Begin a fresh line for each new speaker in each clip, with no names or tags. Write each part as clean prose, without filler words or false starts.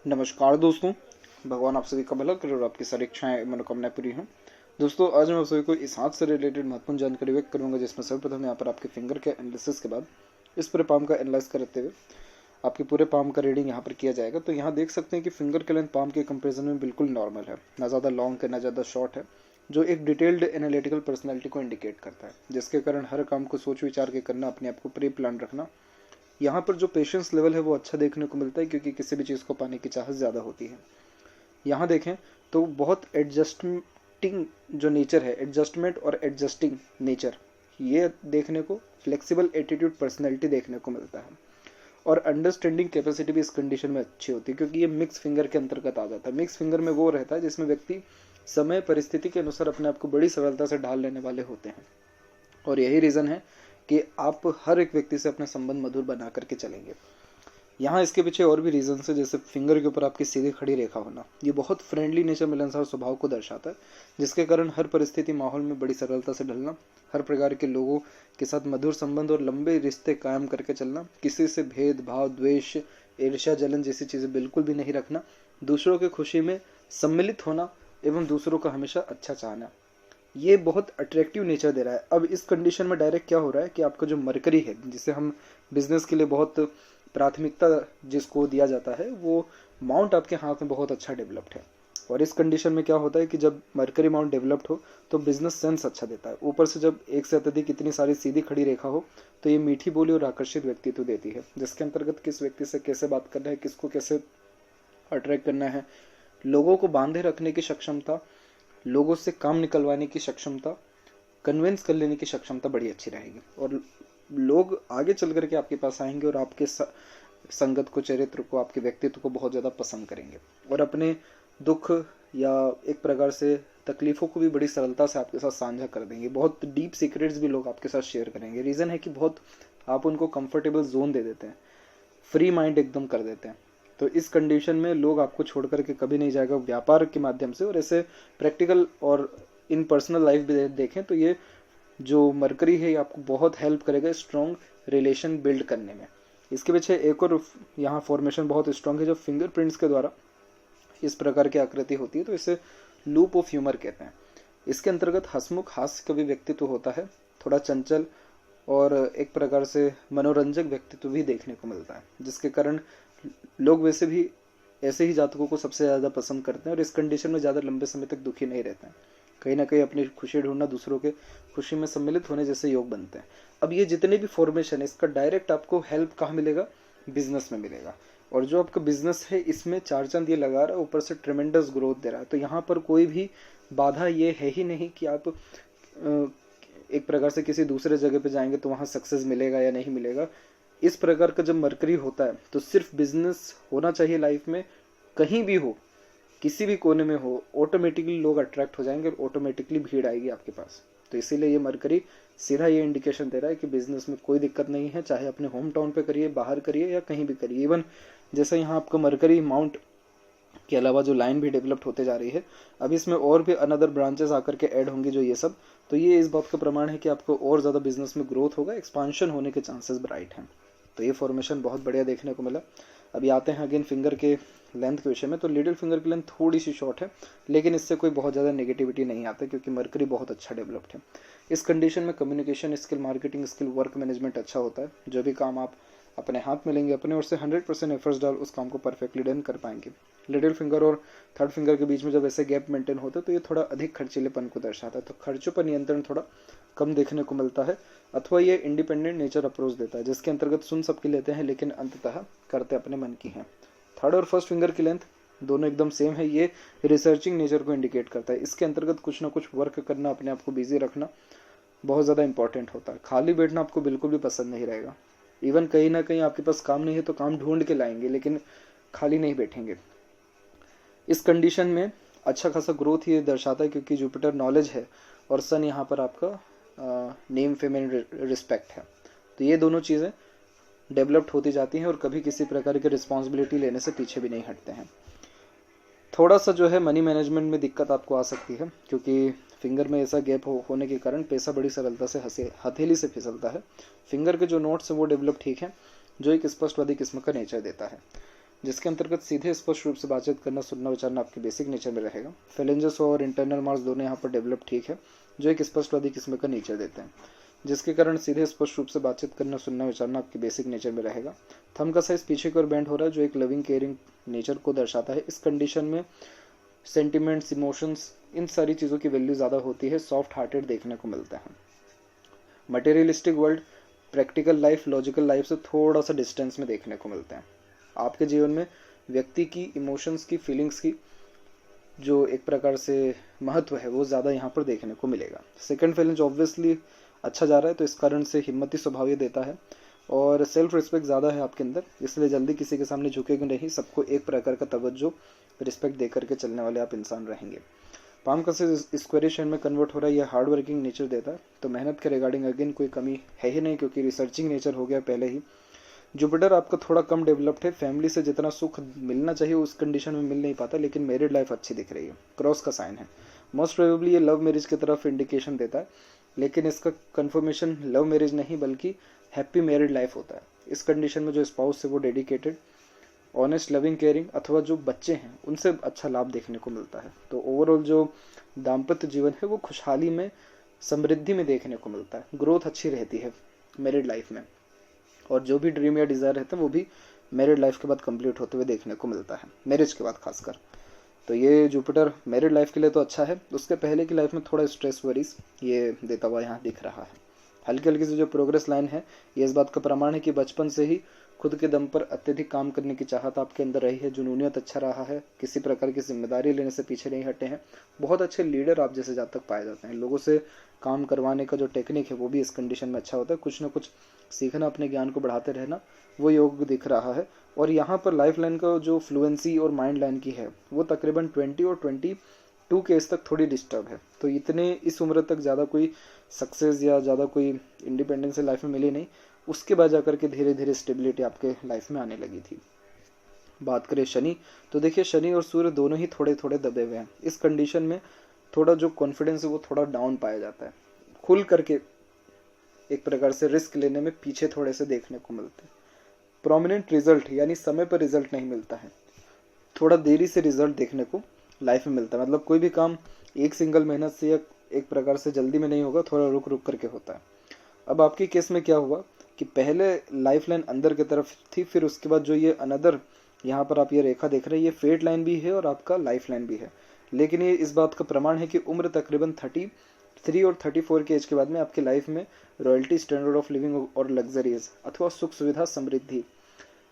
नमस्कार दोस्तों, भगवान आप सभी का भला करे और आपकी सारी इच्छाएं मनोकामनाएं पूरी हों। दोस्तों, आज मैं आप सभी को इस हाथ से रिलेटेड महत्वपूर्ण जानकारी व्यक्त करूंगा, जिसमें सर्वप्रथम यहाँ पर आपके फिंगर के एनालिसिस के बाद इस पूरे पाम का एनालाइज करते हुए आपके पूरे पाम का रीडिंग यहाँ पर किया जाएगा। तो यहाँ देख सकते हैं कि फिंगर के लेंथ पाम के कंपेरिजन में बिल्कुल नॉर्मल है, ना ज़्यादा लॉन्ग है ना ज़्यादा शॉर्ट है, जो एक डिटेल्ड एनालिटिकल पर्सनैलिटी को इंडिकेट करता है, जिसके कारण हर काम को सोच विचार के करना, अपने आप को प्री प्लान रखना। यहाँ पर जो पेशेंस लेवल है वो अच्छा देखने को मिलता है, क्योंकि किसी भी चीज़ को पाने की चाहत ज़्यादा होती है। यहाँ देखें तो बहुत एडजस्टिंग जो नेचर है, एडजस्टमेंट और एडजस्टिंग नेचर, ये देखने को, फ्लेक्सिबल एटीट्यूड पर्सनैलिटी देखने को मिलता है। और अंडरस्टैंडिंग कैपेसिटी भी इस कंडीशन में अच्छी होती है, क्योंकि ये मिक्स फिंगर के अंतर्गत आ जाता है। मिक्स फिंगर में वो रहता है जिसमें व्यक्ति समय परिस्थिति के अनुसार अपने आप को बड़ी सरलता से ढाल लेने वाले होते हैं, और यही रीज़न है कि आप हर एक व्यक्ति से अपना संबंध मधुर बना करके चलेंगे। यहाँ इसके पीछे और भी रीजंस है, जैसे फिंगर के ऊपर आपकी सीधी खड़ी रेखा होना, ये बहुत फ्रेंडली नेचर, मिलनसार स्वभाव को दर्शाता है, जिसके कारण हर परिस्थिति माहौल में बड़ी सरलता से ढलना, हर प्रकार के लोगों के साथ मधुर संबंध और लंबे रिश्ते कायम करके चलना, किसी से भेदभाव, द्वेष, ईर्ष्या, जलन जैसी चीज़ें बिल्कुल भी नहीं रखना, दूसरों की खुशी में सम्मिलित होना एवं दूसरों का हमेशा अच्छा चाहना, ये बहुत अट्रैक्टिव नेचर दे रहा है। अब इस कंडीशन में डायरेक्ट क्या हो रहा है कि आपका जो मरकरी है, जिसे हम बिजनेस के लिए बहुत प्राथमिकता जिसको दिया जाता है, वो माउंट आपके हाथ में बहुत अच्छा डेवलप्ड है। और इस कंडीशन में क्या होता है कि जब मरकरी माउंट डेवलप्ड हो तो बिजनेस सेंस अच्छा देता है। ऊपर से जब एक से अत्यधिक इतनी सारी सीधी खड़ी रेखा हो तो ये मीठी बोली और आकर्षित व्यक्तित्व देती है, जिसके अंतर्गत किस व्यक्ति से कैसे बात करना है, किसको कैसे अट्रैक्ट करना है, लोगों को बांधे रखने की सक्षमता, लोगों से काम निकलवाने की सक्षमता, कन्विंस कर लेने की सक्षमता बड़ी अच्छी रहेगी। और लोग आगे चल करके आपके पास आएंगे और आपके संगत को, चरित्र को, आपके व्यक्तित्व को बहुत ज़्यादा पसंद करेंगे, और अपने दुख या एक प्रकार से तकलीफ़ों को भी बड़ी सरलता से आपके साथ साझा कर देंगे। बहुत डीप सीक्रेट्स भी लोग आपके साथ शेयर करेंगे। रीज़न है कि बहुत आप उनको कंफर्टेबल जोन दे देते हैं, फ्री माइंड एकदम कर देते हैं। तो इस कंडीशन में लोग आपको छोड़ करके कभी नहीं जाएगा व्यापार के माध्यम से। और ऐसे प्रैक्टिकल और इन पर्सनल लाइफ भी देखें तो ये जो मरकरी है ये आपको बहुत हेल्प करेगा स्ट्रॉन्ग रिलेशन बिल्ड करने में। इसके पीछे एक और यहाँ फॉर्मेशन बहुत स्ट्रॉन्ग है, जो फिंगरप्रिंट्स के द्वारा इस प्रकार की आकृति होती है, तो इसे लूप ऑफ ह्यूमर कहते हैं। इसके अंतर्गत हंसमुख, हास्य कवि व्यक्तित्व होता है, थोड़ा चंचल और एक प्रकार से मनोरंजक व्यक्तित्व भी देखने को मिलता है, जिसके कारण लोग वैसे भी ऐसे ही जातकों को सबसे ज़्यादा पसंद करते हैं, और इस कंडीशन में ज़्यादा लंबे समय तक दुखी नहीं रहते हैं। कहीं ना कहीं अपनी खुशी ढूंढना, दूसरों के खुशी में सम्मिलित होने जैसे योग बनते हैं। अब ये जितने भी फॉर्मेशन है, इसका डायरेक्ट आपको हेल्प कहाँ मिलेगा? बिजनेस में मिलेगा। और जो आपका बिजनेस है इसमें चार चांद ये लगा रहा है, ऊपर से ट्रेमेंडस ग्रोथ दे रहा है। तो यहाँ पर कोई भी बाधा ये है ही नहीं कि आप एक प्रकार से किसी दूसरे जगह पे जाएंगे तो वहाँ सक्सेस मिलेगा या नहीं मिलेगा। इस प्रकार का जब मरकरी होता है तो सिर्फ बिजनेस होना चाहिए लाइफ में, कहीं भी हो, किसी भी कोने में हो, ऑटोमेटिकली लोग अट्रैक्ट हो जाएंगे और ऑटोमेटिकली भीड़ आएगी आपके पास। तो इसीलिए ये मरकरी सीधा ये इंडिकेशन दे रहा है कि बिजनेस में कोई दिक्कत नहीं है, चाहे अपने होम टाउन पे करिए, बाहर करिए या कहीं भी करिए। इवन जैसे यहाँ आपका मरकरी माउंट के अलावा जो लाइन भी डेवलप्ड होते जा रही है, अब इसमें और भी अनदर ब्रांचेस आकर के ऐड होंगी जो ये सब, तो ये इस बात का प्रमाण है कि आपको और ज़्यादा बिजनेस में ग्रोथ होगा, एक्सपांशन होने के चांसेस ब्राइट हैं। तो ये फॉर्मेशन बहुत बढ़िया देखने को मिला। अभी आते हैं अगेन फिंगर के लेंथ के विषय में। तो लिटिल फिंगर की लेंथ थोड़ी सी शॉर्ट है, लेकिन इससे कोई बहुत ज़्यादा नेगेटिविटी नहीं आता, क्योंकि मरकरी बहुत अच्छा डेवलप्ड है। इस कंडीशन में communication skill, marketing skill, work management अच्छा होता है। जो भी काम आप अपने हाथ में लेंगे, अपने ओर से 100% एफर्ट्स डाल उस काम को परफेक्टली डन कर पाएंगे। लिटिल फिंगर और थर्ड फिंगर के बीच में जब ऐसे गैप मेंटेन होता है तो ये थोड़ा अधिक खर्चीलेपन को दर्शाता है। तो खर्चों पर नियंत्रण थोड़ा कम देखने को मिलता है, अथवा ये इंडिपेंडेंट नेचर अप्रोच देता है, जिसके अंतर्गत सुन सबकी लेते हैं लेकिन अंततः करते अपने मन की हैं। थर्ड और फर्स्ट फिंगर की लेंथ दोनों एकदम सेम है। ये रिसर्चिंग नेचर को इंडिकेट करता है। इसके अंतर्गत कुछ ना कुछ वर्क करना, अपने आप को बिजी रखना बहुत ज़्यादा इंपॉर्टेंट होता है। खाली बैठना आपको बिल्कुल भी पसंद नहीं रहेगा। इवन कहीं ना कहीं आपके पास काम नहीं है तो काम ढूंढ के लाएंगे, लेकिन खाली नहीं बैठेंगे। इस कंडीशन में अच्छा खासा ग्रोथ ये दर्शाता है, क्योंकि जुपिटर नॉलेज है और सन यहाँ पर आपका नेम, फेम एंड रिस्पेक्ट है। तो ये दोनों चीज़ें डेवलप्ड होती जाती हैं और कभी किसी प्रकार की रिस्पॉन्सिबिलिटी लेने से पीछे भी नहीं हटते हैं। थोड़ा सा जो है मनी मैनेजमेंट में दिक्कत आपको आ सकती है, क्योंकि फिंगर में ऐसा गैप होने के कारण पैसा बड़ी सरलता से हथेली से फिसलता है। फिंगर के जो नोट्स हैं वो डेवलप ठीक है, जो एक स्पष्टवादी किस्म का नेचर देता है। जिसके अंतर्गत सीधे स्पष्ट रूप से बातचीत करना, सुनना, विचारना आपके बेसिक नेचर में रहेगा। फेलेंजस और इंटरनल मार्क्स दोनों यहाँ पर डेवलप ठीक है, जो एक स्पष्टवादी किस्म का नेचर देते हैं, जिसके कारण सीधे स्पष्ट रूप से बातचीत करना, सुनना, विचारना आपके बेसिक नेचर में रहेगा। थंब का साइज पीछे की ओर बेंड हो रहा है, जो एक लविंग केयरिंग नेचर को दर्शाता है। इस कंडीशन में सेंटिमेंट्स, इमोशंस, इन सारी चीज़ों की वैल्यू ज़्यादा होती है, सॉफ्ट हार्टेड देखने को मिलता है। Materialistic world practical life, logical life से थोड़ा सा डिस्टेंस में देखने को मिलता है। आपके जीवन में व्यक्ति की इमोशंस की, फीलिंग्स की जो एक प्रकार से महत्व है वो ज़्यादा यहाँ पर देखने को मिलेगा। सेकंड फैलेंज ऑब्वियसली अच्छा जा रहा है, तो इस कारण से हिम्मती स्वभाव ये देता है और सेल्फ रिस्पेक्ट ज़्यादा है आपके अंदर, इसलिए जल्दी किसी के सामने झुकेंगे नहीं, सबको एक प्रकार का तवज्जो, रिस्पेक्ट दे करके चलने वाले आप इंसान रहेंगे। पाम का से स्क्वेरिश हैंड में कन्वर्ट हो रहा है, यह हार्ड वर्किंग नेचर देता है, तो मेहनत के रिगार्डिंग अगेन कोई कमी है ही नहीं, क्योंकि रिसर्चिंग नेचर हो गया पहले ही। जुपिटर आपका थोड़ा कम डेवलप्ड है, फैमिली से जितना सुख मिलना चाहिए उस कंडीशन में मिल नहीं पाता, लेकिन मैरिड लाइफ अच्छी दिख रही है। क्रॉस का साइन है, मोस्ट प्रोबेबली ये लव मैरिज की तरफ इंडिकेशन देता है, लेकिन इसका कंफर्मेशन लव मैरिज नहीं बल्कि हैप्पी मैरिड लाइफ होता है। इस कंडीशन में जो स्पाउस है वो डेडिकेटेड, ऑनेस्ट, लविंग, केयरिंग अथवा जो बच्चे हैं उनसे अच्छा लाभ देखने को मिलता है। तो ओवरऑल जो दाम्पत्य जीवन है वो खुशहाली में, समृद्धि में देखने को मिलता है। ग्रोथ अच्छी रहती है मैरिड लाइफ में, और जो भी ड्रीम या डिज़ायर रहता है वो भी मैरिड लाइफ के बाद कंप्लीट होते हुए देखने को मिलता है, मैरिज के बाद खासकर। तो ये जुपिटर मैरिड लाइफ के लिए तो अच्छा है, उसके पहले की लाइफ में थोड़ा स्ट्रेस, वरीज ये देता हुआ यहाँ दिख रहा है। हल्की हल्की सी जो प्रोग्रेस लाइन है ये इस बात का प्रमाण है कि बचपन से ही खुद के दम पर अत्यधिक काम करने की चाहत आपके अंदर रही है, जुनूनियत अच्छा रहा है, किसी प्रकार की जिम्मेदारी लेने से पीछे नहीं हटे हैं। बहुत अच्छे लीडर आप जैसे जातक पाए जाते हैं, लोगों से काम करवाने का जो टेक्निक है वो भी इस कंडीशन में अच्छा होता है। कुछ ना कुछ सीखना, अपने ज्ञान को बढ़ाते रहना, वो योग दिख रहा है। और यहाँ पर लाइफ लाइन का जो फ्लुएंसी और माइंड लाइन की है वो तकरीबन 20 और 22 के एज तक थोड़ी डिस्टर्ब है, तो इतने इस उम्र तक ज़्यादा कोई सक्सेस या ज़्यादा कोई इंडिपेंडेंस लाइफ में मिली नहीं। उसके बाद जाकर के धीरे धीरे स्टेबिलिटी आपके लाइफ में आने लगी थी। बात करें शनि, तो देखिए शनि और सूर्य दोनों ही थोड़े थोड़े दबे हुए हैं। इस कंडीशन में थोड़ा जो कॉन्फिडेंस है वो थोड़ा डाउन पाया जाता है, खुल करके एक प्रकार से रिस्क लेने में पीछे थोड़े से देखने को मिलते हैं। प्रोमिनेंट रिजल्ट यानी समय पर रिजल्ट नहीं मिलता है, थोड़ा देरी से रिजल्ट देखने को लाइफ में मिलता है। मतलब कोई भी काम एक सिंगल मेहनत से या एक प्रकार से जल्दी में नहीं होगा, थोड़ा रुक रुक करके होता है। अब आपके केस में क्या हुआ कि पहले लाइफ लाइन अंदर की तरफ थी, फिर उसके बाद जो ये अनदर यहाँ पर आप ये रेखा देख रहे हैं, ये फेट लाइन भी है और आपका लाइफ लाइन भी है। लेकिन ये इस बात का प्रमाण है कि उम्र तकरीबन 33 और 34 के एज के बाद में आपकी लाइफ में रॉयल्टी, स्टैंडर्ड ऑफ लिविंग और लग्जरीज अथवा सुख सुविधा, समृद्धि,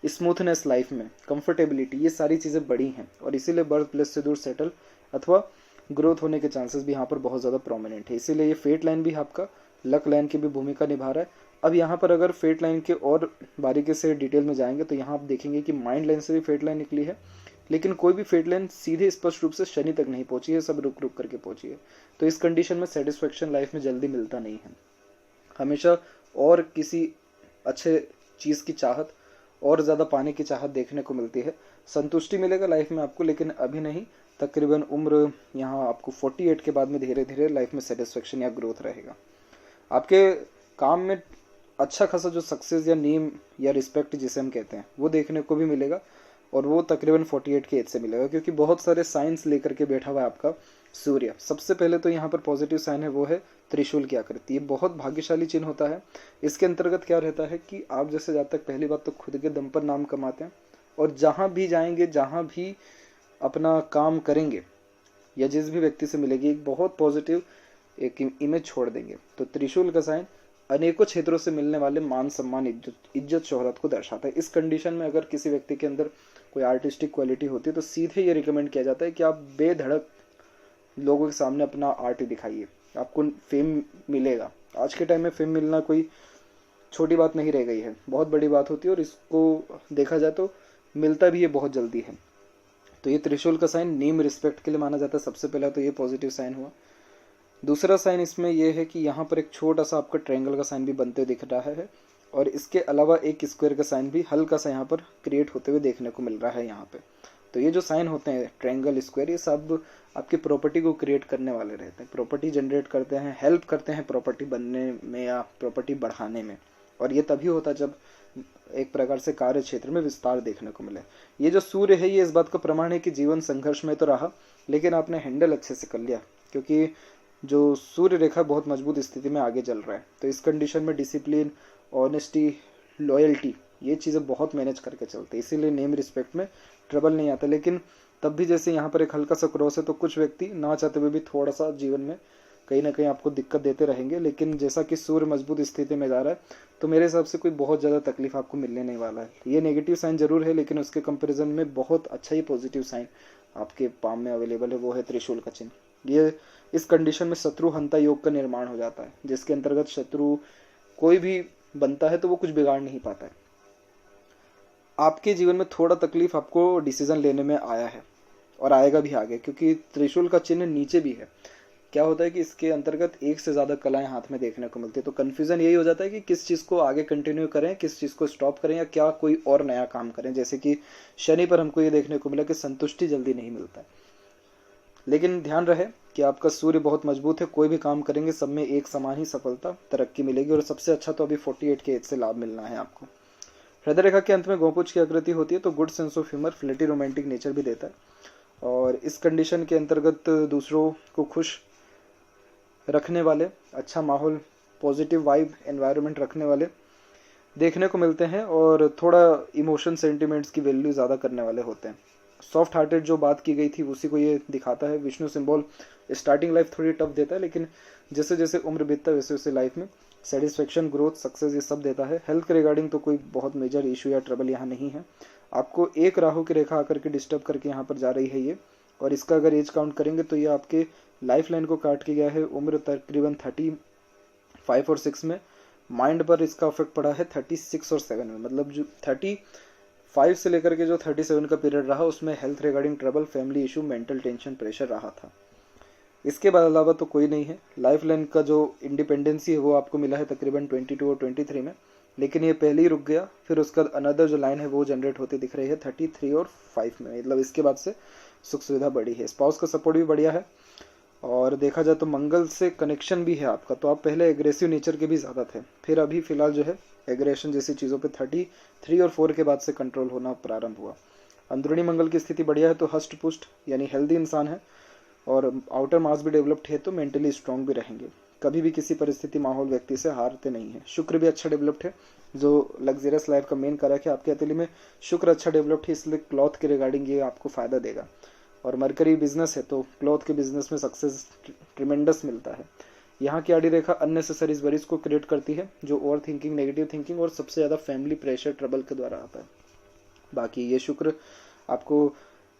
स्मूथनेस लाइफ में, कंफर्टेबिलिटी, ये सारी चीज़ें बड़ी हैं और इसीलिए बर्थ प्लेस से दूर सेटल अथवा ग्रोथ होने के चांसेस भी यहाँ पर बहुत ज़्यादा प्रोमिनेंट है। इसीलिए ये फेट लाइन भी आपका लक लाइन की भी भूमिका निभा रहा है। अब यहाँ पर अगर फेट लाइन के और बारीकी से डिटेल में जाएंगे तो यहाँ आप देखेंगे कि माइंड लाइन से भी फेट लाइन निकली है, लेकिन कोई भी फेट लाइन सीधे स्पष्ट रूप से शनि तक नहीं पहुंची है, सब रुक रुक करके पहुंची है। तो इस कंडीशन में सेटिस्फेक्शन लाइफ में जल्दी मिलता नहीं है, हमेशा और किसी अच्छे चीज़ की चाहत और ज़्यादा पाने की चाहत देखने को मिलती है। संतुष्टि मिलेगा लाइफ में आपको, लेकिन अभी नहीं, तकरीबन उम्र यहाँ आपको 48 के बाद में धीरे धीरे लाइफ में सेटिस्फेक्शन या ग्रोथ रहेगा। आपके काम में अच्छा खासा जो सक्सेस या नेम या रिस्पेक्ट जिसे हम कहते हैं वो देखने को भी मिलेगा, और वो तकरीबन 48 के एज से मिलेगा, क्योंकि बहुत सारे साइंस लेकर के बैठा हुआ है आपका सूर्य। सबसे पहले तो यहाँ पर पॉजिटिव साइन है वो है त्रिशूल की आकृति, ये बहुत भाग्यशाली चिन्ह होता है। इसके अंतर्गत क्या रहता है कि आप जैसे जब तक पहली बात तो खुद के दम पर नाम कमाते हैं, और जहाँ भी जाएंगे, जहाँ भी अपना काम करेंगे या जिस भी व्यक्ति से मिलेगी, एक बहुत पॉजिटिव एक इमेज छोड़ देंगे। तो त्रिशूल का साइन अनेकों क्षेत्रों से मिलने वाले मान, सम्मान, इज्जत शोहरत को दर्शाता है। इस कंडीशन में अगर किसी व्यक्ति के अंदर कोई आर्टिस्टिक क्वालिटी होती है तो सीधे ये रिकमेंड किया जाता है कि आप बेधड़क लोगों के सामने अपना आर्ट दिखाइए, आपको फेम मिलेगा। आज के टाइम में फेम मिलना कोई छोटी बात नहीं रह गई है, बहुत बड़ी बात होती है, और इसको देखा जाए तो मिलता भी ये बहुत जल्दी है। तो ये त्रिशूल का साइन नेम रिस्पेक्ट के लिए माना जाता है। सबसे पहला तो ये पॉजिटिव साइन हुआ। दूसरा साइन इसमें यह है कि यहाँ पर एक छोटा सा आपका ट्रायंगल का साइन भी बनते हुए दिख रहा है, और इसके अलावा एक स्क्वायर का साइन भी हल्का सा यहाँ पर क्रिएट होते हुए देखने को मिल रहा है यहाँ पे। तो ये जो साइन होते हैं ट्रायंगल, स्क्वायर, ये सब आपकी प्रॉपर्टी को क्रिएट करने वाले रहते हैं, प्रॉपर्टी जनरेट करते हैं, हेल्प करते हैं प्रॉपर्टी बनने में या प्रॉपर्टी बढ़ाने में। और ये तभी होता है जब एक प्रकार से कार्य क्षेत्र में विस्तार देखने को मिले। ये जो सूर्य है ये इस बात का प्रमाण है कि जीवन संघर्ष में तो रहा, लेकिन आपने हैंडल अच्छे से कर लिया, क्योंकि जो सूर्य रेखा बहुत मजबूत स्थिति में आगे चल रहा है। तो इस कंडीशन में डिसिप्लिन, ऑनेस्टी, लॉयल्टी, ये चीज़ें बहुत मैनेज करके चलते हैं, इसीलिए नेम रिस्पेक्ट में ट्रबल नहीं आता। लेकिन तब भी जैसे यहाँ पर एक हल्का सा क्रॉस है, तो कुछ व्यक्ति ना चाहते हुए भी थोड़ा सा जीवन में कहीं ना कहीं आपको दिक्कत देते रहेंगे। लेकिन जैसा कि सूर्य मजबूत स्थिति में जा रहा है, तो मेरे हिसाब से कोई बहुत ज़्यादा तकलीफ आपको मिलने नहीं वाला है। ये नेगेटिव साइन जरूर है, लेकिन उसके कंपैरिजन में बहुत अच्छा ही पॉजिटिव साइन आपके पाम में अवेलेबल है, वो है त्रिशूल का चिन्ह। ये इस कंडीशन में शत्रु हंता योग का निर्माण हो जाता है, जिसके अंतर्गत शत्रु कोई भी बनता है तो वो कुछ बिगाड़ नहीं पाता है। आपके जीवन में थोड़ा तकलीफ आपको डिसीजन लेने में आया है और आएगा भी आगे, क्योंकि त्रिशूल का चिन्ह नीचे भी है। क्या होता है कि इसके अंतर्गत एक से ज़्यादा कलाएं हाथ में देखने को मिलती है, तो कन्फ्यूजन यही हो जाता है कि किस चीज़ को आगे कंटिन्यू करें, किस चीज़ को स्टॉप करें, या क्या कोई और नया काम करें। जैसे कि शनि पर हमको ये देखने को मिला कि संतुष्टि जल्दी नहीं मिलता है। लेकिन ध्यान रहे कि आपका सूर्य बहुत मजबूत है, कोई भी काम करेंगे सब में एक समान ही सफलता, तरक्की मिलेगी। और सबसे अच्छा तो अभी 48 के एज से लाभ मिलना है आपको। हृदय रेखा के अंत में गोपुछ की आकृति होती है, तो good sense of humour, flirty, romantic nature भी देता है। और इस कंडीशन के अंतर्गत दूसरों को खुश रखने वाले, अच्छा माहौल, पॉजिटिव वाइब एनवायरनमेंट रखने वाले देखने को मिलते हैं, और थोड़ा इमोशन सेंटिमेंट्स की वैल्यू ज़्यादा करने वाले होते हैं। सॉफ्ट हार्टेड जो बात की गई थी उसी को ये दिखाता है। विष्णु सिंबल स्टार्टिंग लाइफ थोड़ी टफ देता है, लेकिन जैसे जैसे उम्र बीतता है वैसे वैसे लाइफ में सेटिस्फेक्शन, ग्रोथ, सक्सेस ये सब देता है। हेल्थ के रिगार्डिंग तो कोई बहुत मेजर इशू या ट्रबल यहाँ नहीं है। आपको एक राहु की रेखा आकर के डिस्टर्ब करके यहाँ पर जा रही है ये, और इसका अगर एज काउंट करेंगे तो ये आपके लाइफ लाइन को काट के गया है। उम्र तकरीबन 35 और 6 में। माइंड पर इसका इफेक्ट पड़ा है 36 और 7 में। मतलब जो 35 से लेकर के जो 37 का पीरियड रहा उसमें health regarding trouble, family issue, mental tension, pressure रहा था। इसके बाद अलावा तो कोई नहीं है। लाइफ लाइन का जो इंडिपेंडेंसी है वो आपको मिला है तकरीबन 22 और 23 में, लेकिन ये पहले ही रुक गया। फिर उसका अनदर जो लाइन है वो जनरेट होती दिख रही है 33 और 5 में। मतलब इसके बाद से सुख सुविधा बढ़ी है। स्पाउस का सपोर्ट भी बढ़िया है, और देखा जाए तो मंगल से कनेक्शन भी है आपका। तो आप पहले एग्रेसिव नेचर के भी ज़्यादा थे, फिर अभी फिलहाल जो है एग्रेशन जैसी चीज़ों पे 33 और 4 के बाद से कंट्रोल होना प्रारंभ हुआ। अंदरूनी मंगल की स्थिति बढ़िया है, तो हष्ट पुष्ट यानी हेल्दी इंसान है, और आउटर मास भी डेवलप्ड है, तो मेंटली स्ट्रांग भी रहेंगे। कभी भी किसी परिस्थिति, माहौल, व्यक्ति से हारते नहीं है। शुक्र भी अच्छा डेवलप्ड है, जो लग्जरियस लाइफ का मेन कारक है आपके हथेली में। शुक्र अच्छा डेवलप्ड है, इसलिए क्लॉथ के रिगार्डिंग ये आपको फायदा देगा। और मरकरी बिजनेस है, तो क्लॉथ के बिजनेस में सक्सेस ट्रिमेंडस मिलता है। यहाँ की आड़ी रेखा अननेसेसरी वरीज को क्रिएट करती है, जो ओवर थिंकिंग, नेगेटिव थिंकिंग और सबसे ज़्यादा फैमिली प्रेशर, ट्रबल के द्वारा आता है। बाकी ये शुक्र आपको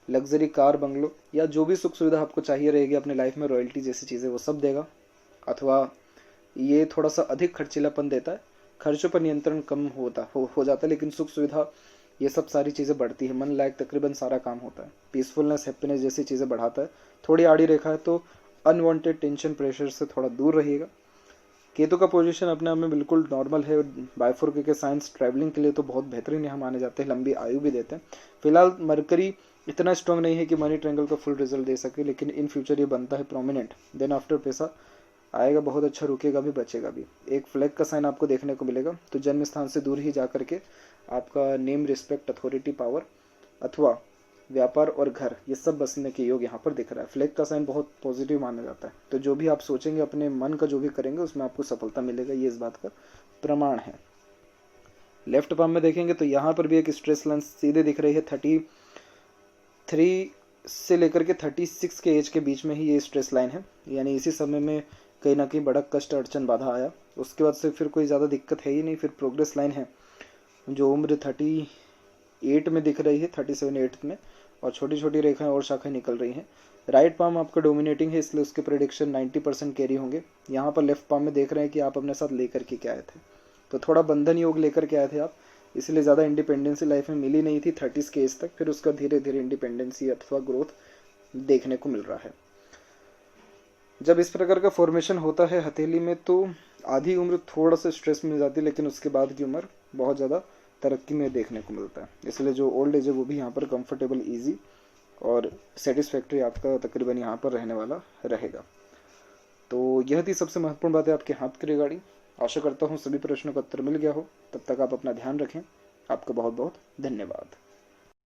लग्जरी कार, बंगलो या जो भी सुख सुविधा आपको चाहिए रहेगी अपने लाइफ में, रॉयल्टी जैसी चीज़ें वो सब देगा। अथवा ये थोड़ा सा अधिक खर्चीलापन देता है, खर्चों पर नियंत्रण कम हो जाता है, लेकिन सुख सुविधा ये सब सारी चीज़ें बढ़ती है। मन लायक तकरीबन सारा काम होता है। पीसफुलनेस, हैप्पीनेस जैसी चीज़ें बढ़ाता है। थोड़ी आड़ी रेखा है, तो अनवांटेड टेंशन, प्रेशर से थोड़ा दूर रहिएगा। केतु का पोजीशन अपने आप में बिल्कुल नॉर्मल है। बायफोर के साइंस ट्रैवलिंग के लिए तो बहुत बेहतरीन यहाँ माने जाते हैं, लंबी आयु भी देते हैं। फिलहाल मरकरी इतना स्ट्रांग नहीं है कि मनी ट्रायंगल का फुल रिजल्ट दे सके, लेकिन इन फ्यूचर ये बनता है प्रोमिनेंट। देन आफ्टर पैसा आएगा बहुत अच्छा, रुकेगा भी, बचेगा भी। एक फ्लैग का साइन आपको देखने को मिलेगा, तो जन्म स्थान से दूर ही जा करके आपका नेम, रिस्पेक्ट, अथॉरिटी, पावर अथवा व्यापार और घर, ये सब बसने के योग यहाँ पर दिख रहा है। फ्लैग का साइन बहुत पॉजिटिव माना जाता है, तो जो भी आप सोचेंगे, अपने मन का जो भी करेंगे, उसमें आपको सफलता मिलेगा, ये इस बात का प्रमाण है। लेफ्ट पाम में देखेंगे तो यहाँ पर भी एक स्ट्रेस लाइन सीधे दिख रही है। 33 से लेकर के 36 के एज के बीच में ही ये स्ट्रेस लाइन है, यानी इसी समय में कहीं ना कहीं बड़ा कष्ट, अड़चन, बाधा आया। उसके बाद से फिर कोई ज़्यादा दिक्कत है ही नहीं। फिर प्रोग्रेस लाइन है, जो उम्र 38 में दिख रही है, 37-8 में, और छोटी छोटी रेखाएं और शाखाएं निकल रही हैं। राइट पाम आपका डोमिनेटिंग है, इसलिए उसके प्रेडिक्शन 90% कैरी होंगे। यहाँ पर लेफ्ट पाम में देख रहे हैं कि आप अपने साथ लेकर के क्या आए थे, तो थोड़ा बंधन योग लेकर के आए थे आप, इसलिए ज़्यादा इंडिपेंडेंसी लाइफ में मिली नहीं थी 30 के एज तक। फिर उसका धीरे धीरे इंडिपेंडेंसी अथवा ग्रोथ देखने को मिल रहा है। जब इस प्रकार का फॉर्मेशन होता है हथेली में, तो आधी उम्र थोड़ा सा स्ट्रेस मिल जाती है, लेकिन उसके बाद की उम्र बहुत ज़्यादा तरक्की में देखने को मिलता है। इसलिए जो ओल्ड एज है वो भी यहाँ पर कंफर्टेबल, इजी और सेटिस्फैक्ट्री आपका तकरीबन यहाँ पर रहने वाला रहेगा। तो यह थी सबसे महत्वपूर्ण बात है आपके हाथ के रिगार्डिंग। आशा करता हूँ सभी प्रश्नों का उत्तर मिल गया हो। तब तक आप अपना ध्यान रखें। आपका बहुत बहुत धन्यवाद।